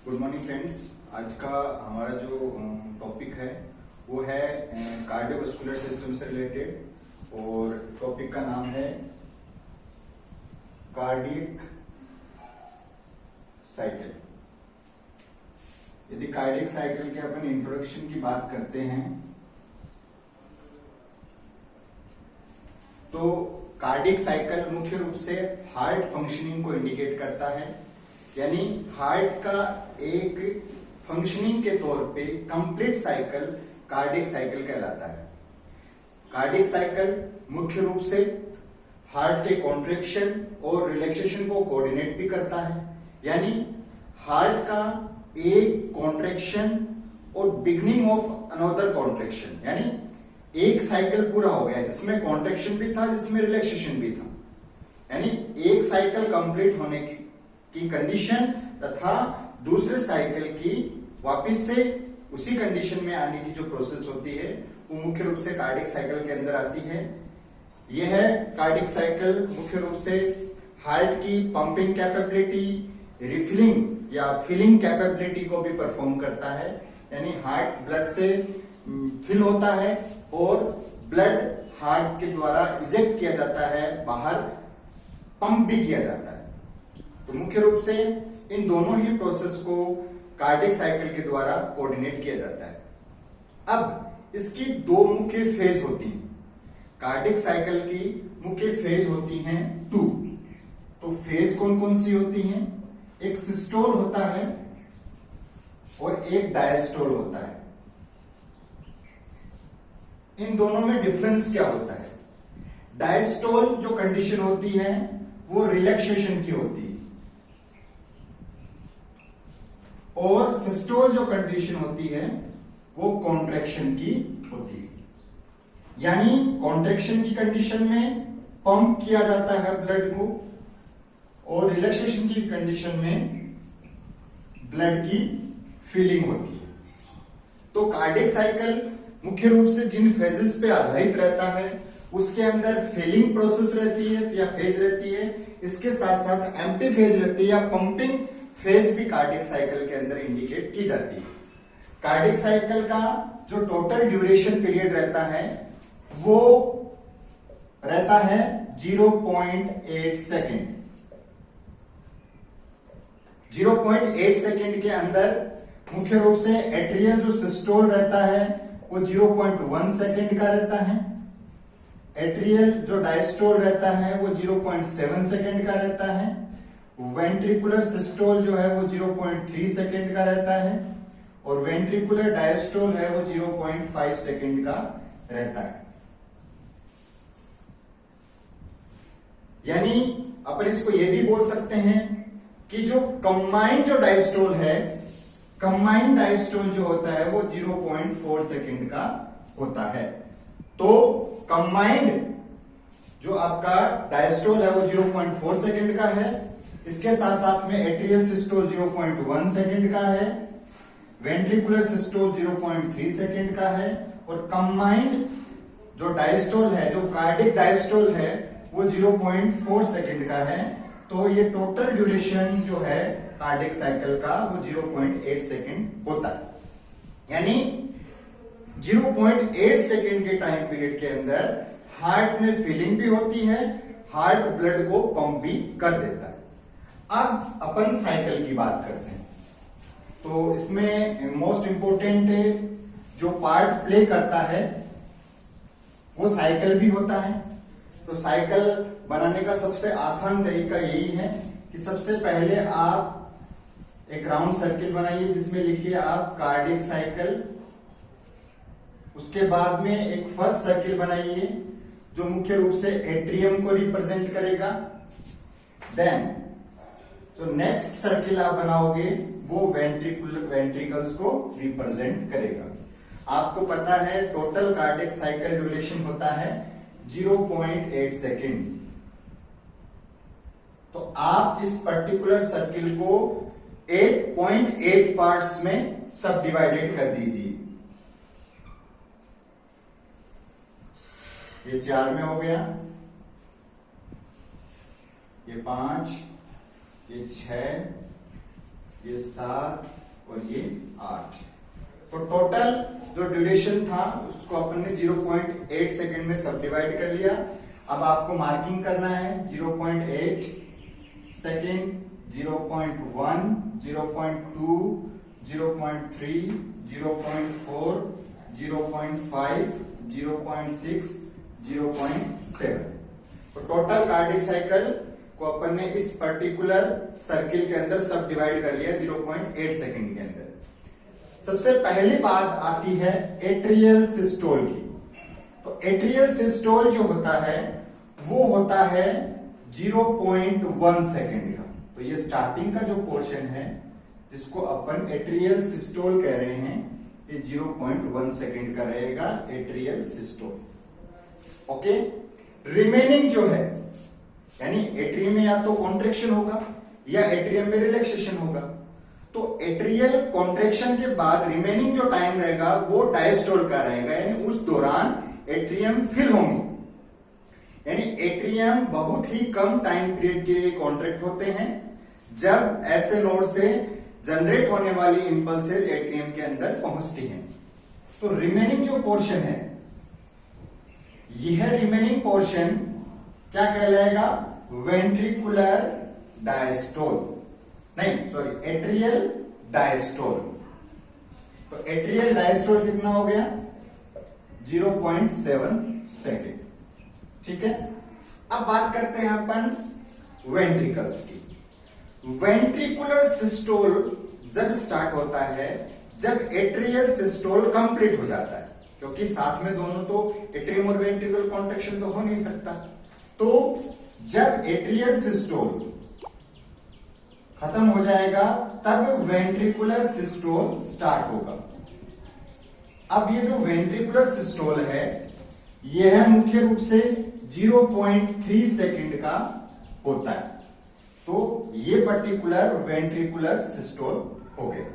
Good morning friends. आज का हमारा जो टॉपिक है वो है कार्डियोवास्कुलर सिस्टम से रिलेटेड और टॉपिक का नाम है कार्डियक साइकिल। यदि कार्डियक साइकिल के अपन इंट्रोडक्शन की बात करते हैं तो कार्डियक साइकिल मुख्य रूप से हार्ट फंक्शनिंग को इंडिकेट करता है, यानी हार्ट का एक फंक्शनिंग के तौर पे कंप्लीट साइकिल कार्डियक साइकिल कहलाता है। कार्डियक साइकिल मुख्य रूप से हार्ट के कॉन्ट्रैक्शन और रिलैक्सेशन को कोऑर्डिनेट भी करता है, यानी हार्ट का एक कॉन्ट्रैक्शन और बिगनिंग ऑफ अनदर कॉन्ट्रैक्शन, यानी एक साइकिल पूरा हो गया जिसमें कॉन्ट्रैक्शन भी था, जिसमें रिलैक्सेशन भी था, यानी एक साइकिल कंप्लीट होने की कंडीशन तथा दूसरे साइकिल की वापस से उसी कंडीशन में आने की जो प्रोसेस होती है वो मुख्य रूप से कार्डियक साइकिल के अंदर आती है। यह कार्डियक साइकिल मुख्य रूप से हार्ट की पंपिंग कैपेबिलिटी, रिफिलिंग या फिलिंग कैपेबिलिटी को भी परफॉर्म करता है, यानी हार्ट ब्लड से फिल होता है और ब्लड हार्ट के द्वारा इजेक्ट किया जाता है, बाहर पंप भी किया जाता है। तो मुख्य रूप से इन दोनों ही प्रोसेस को कार्डियक साइकिल के द्वारा कोऑर्डिनेट किया जाता है। अब इसकी दो मुख्य फेज होती हैं। कार्डियक साइकिल की मुख्य फेज होती हैं 2। तो फेज कौन कौन सी होती हैं? एक सिस्टोल होता है और एक डायस्टोल होता है। इन दोनों में डिफरेंस क्या होता है? डायस्टोल जो कंडीशन होती है वो रिलैक्सेशन की होती है और सिस्टोल जो कंडीशन होती है वो कॉन्ट्रैक्शन की होती है, यानी कॉन्ट्रैक्शन की कंडीशन में पंप किया जाता है ब्लड को और रिलैक्सेशन की कंडीशन में ब्लड की फिलिंग होती है। तो कार्डियक साइकिल मुख्य रूप से जिन फेजेस पे आधारित रहता है उसके अंदर फिलिंग प्रोसेस रहती है या फेज रहती है, इसके साथ साथ एम्प्टी फेज रहती है या पंपिंग फेज भी कार्डियक साइकिल के अंदर इंडिकेट की जाती है। कार्डियक साइकिल का जो टोटल ड्यूरेशन पीरियड रहता है वो रहता है 0.8 सेकेंड। 0.8 सेकेंड के अंदर मुख्य रूप से एट्रियल जो सिस्टोल रहता है वो 0.1 सेकेंड का रहता है, एट्रियल जो डायस्टोल रहता है वो 0.7 सेकेंड का रहता है, वेंट्रिकुलर सिस्टोल जो है वो 0.3 सेकेंड का रहता है और वेंट्रिकुलर डायस्टोल है वो 0.5 सेकेंड का रहता है। यानी अपन इसको ये भी बोल सकते हैं कि जो कंबाइंड जो डायस्टोल है, कंबाइंड डायस्टोल जो होता है वो 0.4 सेकेंड का होता है। तो कंबाइंड जो आपका डायस्टोल है वो 0.4 सेकेंड का है, इसके साथ साथ में एट्रियल सिस्टोल 0.1 सेकेंड का है, वेंट्रिकुलर सिस्टोल 0.3 सेकेंड का है और कंबाइंड जो डायस्टोल है, जो कार्डियक डायस्टोल है वो 0.4 सेकेंड का है। तो ये टोटल ड्यूरेशन जो है कार्डियक साइकिल का वो 0.8 सेकेंड होता है, यानी 0.8 सेकेंड के टाइम पीरियड के अंदर हार्ट में फिलिंग भी होती है, हार्ट ब्लड को पंप भी कर देता है। अब अपन साइकिल की बात करते हैं तो इसमें मोस्ट इंपोर्टेंट जो पार्ट प्ले करता है वो साइकिल भी होता है। तो साइकिल बनाने का सबसे आसान तरीका यही है कि सबसे पहले आप एक राउंड सर्किल बनाइए जिसमें लिखिए आप कार्डियक साइकिल। उसके बाद में एक फर्स्ट सर्किल बनाइए जो मुख्य रूप से एट्रियम को रिप्रेजेंट करेगा। देन जो नेक्स्ट सर्किल आप बनाओगे वो वेंट्रिकल्स को रिप्रेजेंट करेगा। आपको पता है टोटल कार्डियक साइकिल ड्यूरेशन होता है 0.8 सेकेंड। तो आप इस पर्टिकुलर सर्किल को 8.8 पार्ट्स में सब डिवाइडेड कर दीजिए। ये 4 में हो गया, ये 5, ये 6, ये 7 और ये 8। तो टोटल जो ड्यूरेशन था उसको अपन ने 0.8 सेकेंड में सब डिवाइड कर लिया। अब आपको मार्किंग करना है 0.8 सेकेंड, 0.1, 0.2, 0.3, 0.4, 0.5, 0.6, 0.7। तो टोटल कार्डिक साइकिल को अपन ने इस पर्टिकुलर सर्किल के अंदर सब डिवाइड कर लिया 0.8 सेकेंड के अंदर। सबसे पहली बात आती है एट्रियल सिस्टोल की। तो एट्रियल सिस्टोल जो होता है वो होता है 0.1 सेकेंड का। तो ये स्टार्टिंग का जो पोर्शन है जिसको अपन एट्रियल सिस्टोल कह रहे हैं, ये 0.1 सेकेंड का रहेगा एट्रियल सिस्टोल। ओके, रिमेनिंग जो है यानी एट्रियम में या तो कॉन्ट्रेक्शन होगा या एट्रियम में रिलैक्सेशन होगा। तो एट्रियल कॉन्ट्रेक्शन के बाद रिमेनिंग जो टाइम रहेगा वो डायस्टोल का रहेगा, यानी उस दौरान एट्रियम फिल होंगे। यानी एट्रियम बहुत ही कम टाइम पीरियड के लिए कॉन्ट्रैक्ट होते हैं जब ऐसे नोड से जनरेट होने वाली इंपल्सेस एट्रियम के अंदर पहुंचती हैं। तो रिमेनिंग जो पोर्शन है, यह रिमेनिंग पोर्शन क्या कहलाएगा? वेंट्रिकुलर डायस्टोल, नहीं सॉरी एट्रियल डायस्टोल। तो एट्रियल डायस्टोल कितना हो गया? 0.7 सेकेंड। ठीक है, अब बात करते हैं अपन वेंट्रिकल्स की। वेंट्रिकुलर सिस्टोल जब स्टार्ट होता है जब एट्रियल सिस्टोल कंप्लीट हो जाता है, क्योंकि साथ में दोनों तो एट्रियम और वेंट्रिकल कॉन्ट्रैक्शन तो हो नहीं सकता। तो जब एट्रियल सिस्टोल खत्म हो जाएगा तब वेंट्रिकुलर सिस्टोल स्टार्ट होगा। अब ये जो वेंट्रिकुलर सिस्टोल है यह मुख्य रूप से 0.3 सेकेंड का होता है। तो ये पर्टिकुलर वेंट्रिकुलर सिस्टोल हो गया।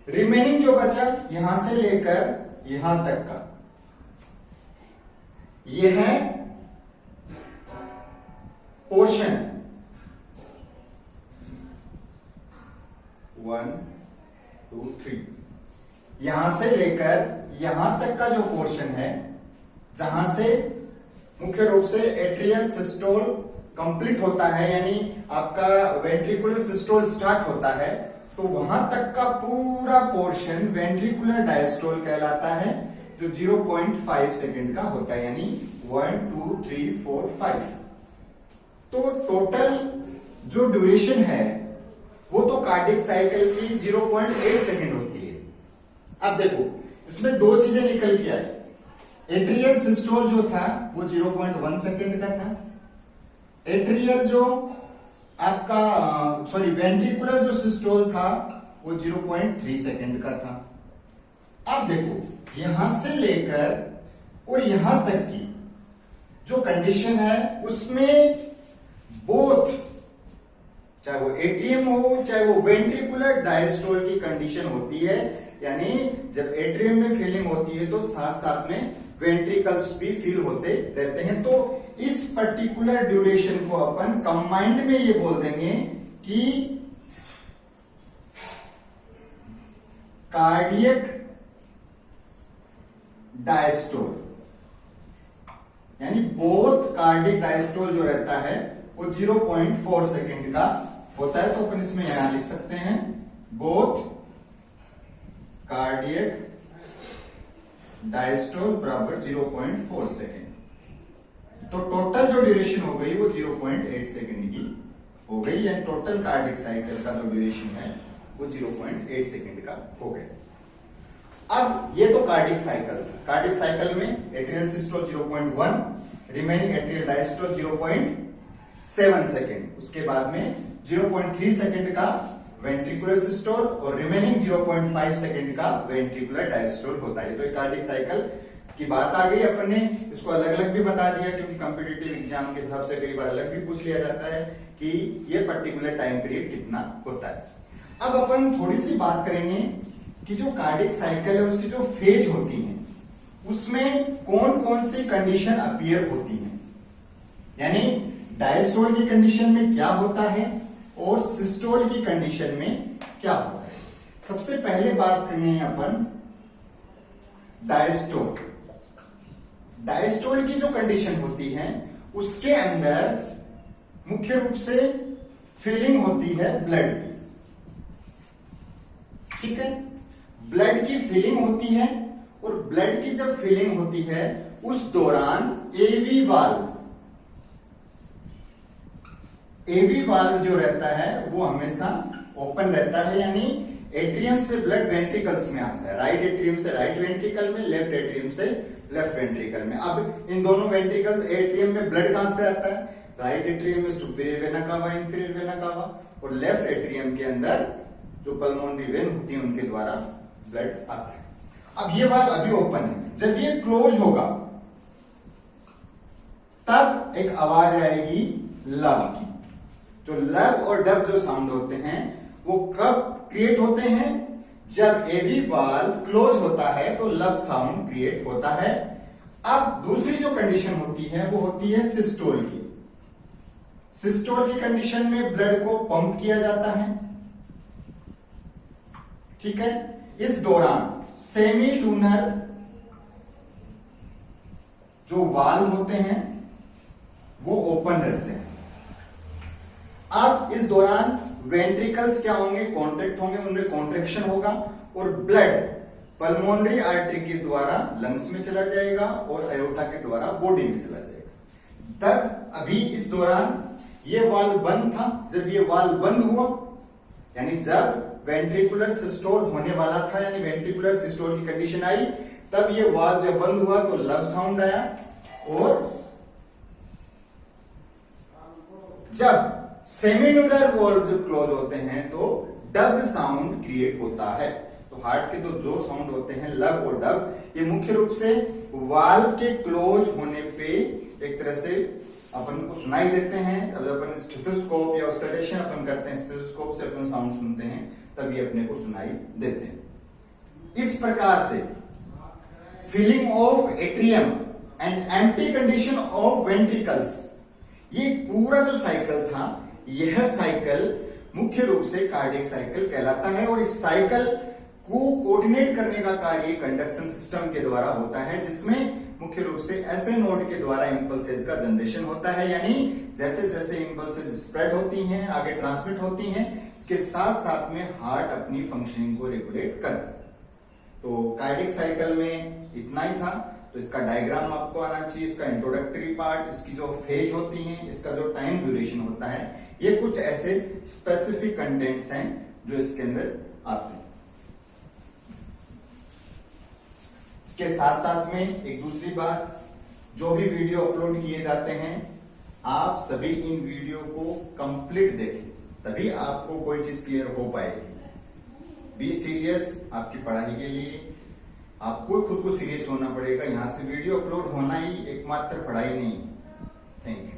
रिमेनिंग जो बचा यहां से लेकर यहां तक का, यह है पोर्शन 1, 2, 3, यहां से लेकर यहां तक का जो पोर्शन है जहां से मुख्य रूप से एट्रियल सिस्टोल कंप्लीट होता है, यानी आपका वेंट्रिकुलर सिस्टोल स्टार्ट होता है, तो वहां तक का पूरा पोर्शन वेंट्रिकुलर डायस्टोल कहलाता है, जो 0.5 सेकेंड का होता है, यानी 1, 2, 3, 4, 5। तो टोटल जो ड्यूरेशन है वो तो कार्डिक साइकिल की 0.8 सेकेंड होती है। अब देखो इसमें दो चीजें निकल के आई। एट्रियल सिस्टोल जो था वो 0.1 सेकेंड का था। एट्रियल जो आपका सॉरी वेंट्रिकुलर जो सिस्टोल था वो 0.3 सेकेंड का था। अब देखो यहां से लेकर और यहां तक की जो कंडीशन है उसमें बोथ, चाहे वो एट्रियम हो चाहे वो वेंट्रिकुलर डायस्टोल की कंडीशन होती है, यानी जब एट्रियम में फिलिंग होती है तो साथ साथ में वेंट्रिकल्स भी फिल होते रहते हैं। तो इस पर्टिकुलर ड्यूरेशन को अपन कंबाइंड में ये बोल देंगे कि कार्डियक डायस्टोल, यानी बोथ कार्डिक डायस्टोल जो रहता है वो 0.4 सेकेंड का होता है। तो अपन इसमें यहां लिख सकते हैं बोथ कार्डियक डायस्टोल बराबर 0.4 सेकेंड। तो टोटल जो ड्यूरेशन हो गई वो 0.8 सेकेंड की हो गई, यानी टोटल कार्डिक साइकिल का जो ड्यूरेशन है वो 0.8 सेकेंड का हो गया। अब ये तो कार्डिक साइकिल था। कार्डिक साइकिल में atrial systole 0.1, remaining atrial diastole 0.7 second, उसके बाद में 0.3 सेकेंड का वेंट्रिकुलर सिस्टोल और रिमेनिंग 0.5 सेकेंड का वेंट्रिकुलर डायस्टोल होता है। तो एक कार्डिक साइकिल की बात आ गई। अपन ने इसको अलग अलग भी बता दिया क्योंकि कॉम्पिटिटिव एग्जाम के हिसाब से कई बार अलग भी पूछ लिया जाता है कि ये पर्टिकुलर टाइम पीरियड कितना होता है। अब अपन थोड़ी सी बात करेंगे कि जो कार्डिक साइकिल है उसकी जो फेज होती है उसमें कौन कौन सी कंडीशन अपीयर होती है, यानी डायस्टोल की कंडीशन में क्या होता है और सिस्टोल की कंडीशन में क्या होता है। सबसे पहले बात करेंगे अपन डायस्टोल। डायस्टोल की जो कंडीशन होती है उसके अंदर मुख्य रूप से फीलिंग होती है ब्लड की, ठीक है। ब्लड की फीलिंग होती है और ब्लड की जब फीलिंग होती है उस दौरान एवी वाल्व जो रहता है वो हमेशा ओपन रहता है, यानी एट्रियम से ब्लड वेंट्रिकल्स में आता है। राइट एट्रियम से राइट वेंट्रिकल में, लेफ्ट एट्रियम से लेफ्ट वेंट्रिकल में। अब इन दोनों वेंट्रिकल एट्रियम में ब्लड कहां से आता है? राइट एट्रियम में superior vena cava, inferior vena cava, और लेफ्ट एट्रियम के अंदर जो पल्मोनरी वेन होती है उनके द्वारा ब्लड आता है। अब ये वाल्व अभी ओपन है, जब ये क्लोज होगा तब एक आवाज आएगी लब की। जो लब और डब जो साउंड होते हैं वो कब क्रिएट होते हैं? जब एवी वाल्व क्लोज होता है तो लब साउंड क्रिएट होता है। अब दूसरी जो कंडीशन होती है वो होती है सिस्टोल की। सिस्टोल की कंडीशन में ब्लड को पंप किया जाता है, ठीक है। इस दौरान सेमी लूनर जो वाल्व होते हैं वो ओपन रहते हैं। अब इस दौरान वेंट्रिकल्स क्या होंगे? कॉन्ट्रैक्ट होंगे, उनमें कॉन्ट्रैक्शन होगा और ब्लड पल्मोनरी आर्टरी के द्वारा लंग्स में चला जाएगा और अयोटा के द्वारा बॉडी में चला जाएगा। तब अभी इस दौरान ये वाल्व बंद था। जब ये वाल्व बंद हुआ, यानी जब वेंट्रिकुलर सिस्टोल होने वाला था, यानी वेंट्रिकुलर सिस्टोल की कंडीशन आई, तब ये वाल्व जब बंद हुआ तो लब साउंड आया, और जब सेमिनुलर वाल्व जब क्लोज होते हैं तो डब साउंड क्रिएट होता है। तो हार्ट के दो साउंड होते हैं, लब और डब, ये मुख्य रूप से वाल्व के क्लोज होने पे एक तरह से अपन को सुनाई देते हैं। अब अपन स्टेथोस्कोप या ऑस्कल्टेशन अपन करते हैं, स्टेथोस्कोप से अपन साउंड सुनते हैं, तभी अपने को सुनाई देते हैं। इस प्रकार से filling of atrium and empty condition of ventricles, ये पूरा जो साइकिल था, यह साइकिल मुख्य रूप से कार्डियक साइकिल कहलाता है। और इस साइकिल को कोऑर्डिनेट करने का कार्य कंडक्शन सिस्टम के द्वारा होता है, जिसमें मुख्य रूप से ऐसे नोड के द्वारा इंपल्सेस का जनरेशन होता है। यानी जैसे जैसे इंपल्सेस स्प्रेड होती हैं, आगे ट्रांसमिट होती हैं, इसके साथ साथ में हार्ट अपनी फंक्शनिंग को रेगुलेट करता है। तो कार्डियक साइकिल में इतना ही था। तो इसका डायग्राम आपको आना चाहिए, इसका इंट्रोडक्टरी पार्ट, इसकी जो फेज होती है, इसका जो टाइम ड्यूरेशन होता है, ये कुछ ऐसे स्पेसिफिक कंटेंट्स हैं जो इसके अंदर आते हैं। इसके साथ साथ में एक दूसरी बात, जो भी वीडियो अपलोड किए जाते हैं, आप सभी इन वीडियो को कंप्लीट देखें, तभी आपको कोई चीज क्लियर हो पाएगी। बी सीरियस आपकी पढ़ाई के लिए, आपको खुद को सीरियस होना पड़ेगा। यहां से वीडियो अपलोड होना ही एकमात्र पढ़ाई नहीं। Thank you.